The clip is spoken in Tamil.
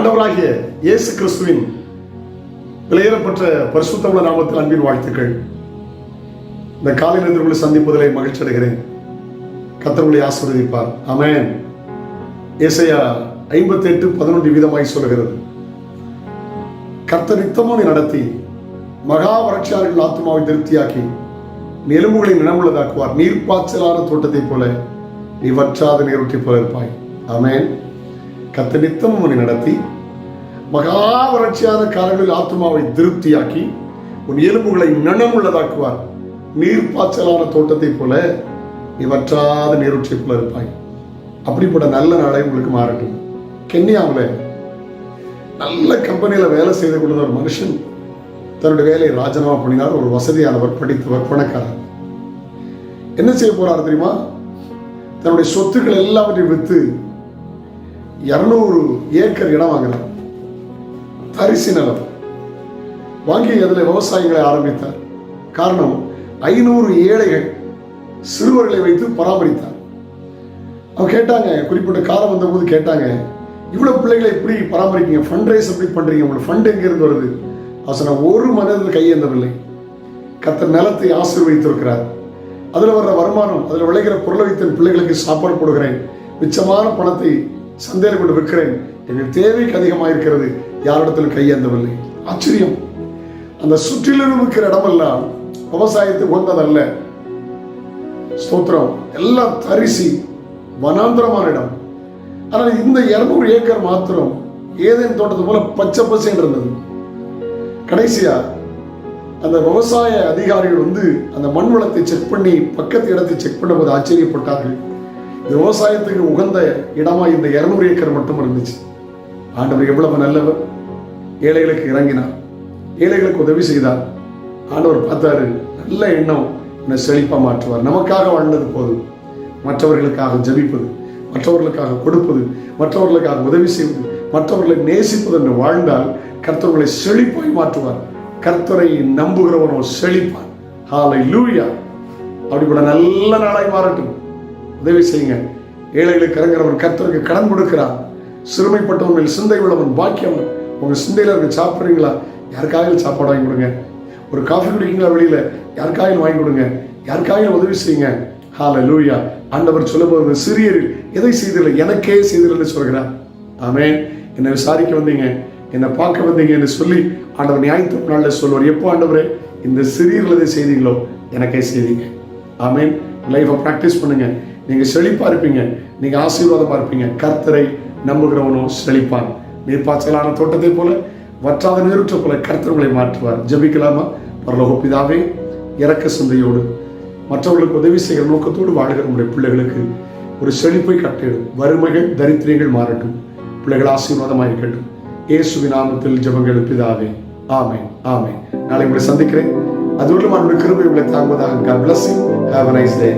ஆண்டவராகிய இயேசு கிறிஸ்துவின் விலையேறப்பட்ட பரிசுத்தமுள்ள நாமத்தில் அன்பின் வாழ்த்துக்கள். இந்த காலை நேரத்திற்குள்ள சந்திப்பதிலே மகிழ்ச்சி அடைகிறேன். கர்த்தர் உங்களை ஆசீர்வதிப்பார். ஆமென். ஏசாயா 58:11 விதமாய் சொல்கிறது, கர்த்தர் நித்தமும் நடத்தி மகா வறட்சியாளர்கள் ஆத்துமாவை திருப்தியாக்கி நீ எலும்புகளை நினமுள்ளதாக்குவார். நீர்ப்பாய்ச்சலான தோட்டத்தை போல நீ வற்றாத நீரூற்றை போல இருப்பாய். ஆமென். கர்த்தர் நித்தமும் நடத்தி மகா வறட்சியான காலங்களில் ஆத்துமாவை திருப்தியாக்கி உன் எலும்புகளை நினமுள்ளதாக்குவார். நீர்ப்பாய்ச்சலான தோட்டத்தை போல நீ வற்றாத நீரூற்றை போல இருப்பாய். அப்படிப்பட்ட நல்ல நாளை உங்களுக்கு மாறட்டும். கென்யாவில் நல்ல கம்பெனியில் வேலை செய்து கொண்ட ஒரு மனுஷன் தன்னுடைய வேலையை ராஜினாமா பண்ணினார். ஒரு வசதியானவர், படித்தவர், பணக்காரர். என்ன செய்ய போறார் தெரியுமா? தன்னுடைய சொத்துக்கள் எல்லாவற்றையும் விற்று 200 ஏக்கர் இடம் வாங்கினார். தரிசு நிலம் வாங்கி அதில் விவசாயங்களை ஆரம்பித்தார். காரணம், 500 ஏழைகள் சிறுவர்களை வைத்து பராமரித்தார். அவங்க கேட்டாங்க, குறிப்பிட்ட காலம் வந்த போது கேட்டாங்க, இவ்வளவு பிள்ளைகளை எப்படி பராமரிக்கீங்க, ஃபண்ட் ரைஸ் எப்படி பண்றீங்க, உங்களுக்கு ஃபண்ட் எங்க இருந்து வருது? அவசரம் ஒரு மனிதர்கள் கையேந்தவில்லை. கர்த்தர் நிலத்தை ஆசீர்வதித்திருக்கிறார். அதுல வர்ற வருமானம், அதுல விளைகிற பொருளை வைத்து பிள்ளைகளுக்கு சாப்பாடு போடுகிறேன், மிச்சமான பணத்தை சந்தையில் கொண்டு விற்கிறேன், எங்கள் தேவைக்கு அதிகமாக இருக்கிறது, யாரிடத்திலும் கையேந்தவில்லை. ஆச்சரியம். அந்த சுற்றிலும் இருக்கிற இடமெல்லாம் விவசாயத்துக்கு உகந்ததல்ல. ஸ்தோத்திரம். எல்லாம் தரிசி வனாந்திரமான இடம். ஆனால் இந்த 200 ஏக்கர் மாத்திரம் ஏதேன் தோட்டத்து போல பச்சை பசேன்னு இருந்தது. கடைசியா அந்த விவசாய அதிகாரிகள் அந்த மண் வளத்தை செக் பண்ணி பக்கத்து இடத்தை செக் பண்ணும்போது ஆச்சரியப்பட்டார்கள். இந்த விவசாயத்துக்கு உகந்த இடமா இந்த 200 ஏக்கர் மட்டும் இருந்துச்சு. ஆண்டவர் எவ்வளவு நல்லவர். ஏழைகளுக்கு இறங்கினார், ஏழைகளுக்கு உதவி செய்தார். ஆண்டவர் பார்த்தாரு, நல்ல எண்ணம், என்னை செழிப்பா மாற்றுவார். நமக்காக வாழ்ந்தது போதும், மற்றவர்களுக்காக ஜபிப்பது, மற்றவர்களுக்காக கொடுப்பது, மற்றவர்களுக்காக உதவி செய்வது, மற்றவர்களை நேசிப்பது என்று வாழ்ந்தால் கர்த்தர்களை செழிப்பாய் மாற்றுவார். கர்த்தரை நம்புகிறவனோ செழிப்பான். ஹல்லேலூயா. அப்படிப்பட்ட நல்ல நாளாய் மாறட்டும். உதவி செய்யுங்க. ஏழைகளுக்கு இறங்குறவன் கர்த்தருக்கு கடன் கொடுக்கிறான். சிறுமைப்பட்டவன் மேல் சிந்தை உள்ளவன் பாக்கியவன். உங்க சிந்தையில இருக்க சாப்பிட்றீங்களா? யாருக்காக சாப்பாடு வாங்கி கொடுங்க. ஒரு காஃபி குடிக்கீங்களா? வெளியில யாருக்காக வாங்கி கொடுங்க. யாருக்காக உதவி செய்யுங்க. ஹல்லேலூயா. ஆண்டவர் சொல்லும்போது, சிறியரில் எதை செய்தில்லை, எனக்கே செய்தில்லை சொல்கிறார். ஆமென். என்னை விசாரிக்க வந்தீங்க, என்னை பார்க்க வந்தீங்க என்று சொல்லி ஆண்டவர் ஞாயிற்று நாளில் சொல்லுவார். எப்போ ஆண்டவரே இந்த சிறியர்கள் எதை செய்தீங்களோ எனக்கே செய்தீங்க. ஆமென். லைஃபை ப்ராக்டிஸ் பண்ணுங்க. நீங்க செழிப்பா இருப்பீங்க, நீங்க ஆசீர்வாதமா இருப்பீங்க. கர்த்தரை நம்புகிறவனோ செழிப்பான். நீர்ப்பாய்ச்சலான தோட்டத்தை போல வற்றாத நீரூற்றை போல கர்த்தர் உங்களை மாற்றுவார். ஜெபிக்கலாமா? பரலோக பிதாவே, இரக்க சிந்தையோடு மற்றவர்களுக்கு உதவி செய்கிற நோக்கத்தோடு வாழ்கிற நம்முடைய பிள்ளைகளுக்கு ஒரு செழிப்பை கட்டிடும். வறுமைகள், தரித்திரங்கள் மாறட்டும். பிள்ளைகள் ஆசீர்வாதமாக இருக்கட்டும். இயேசுவின் நாமத்தில் ஜெபங்கள் பிதாவே. ஆமென். ஆமென். நாளை உங்களை சந்திக்கிறேன். அதோடு நம்முடைய கிருபை உங்களை தாங்குவதாக. God bless you. Have a nice day.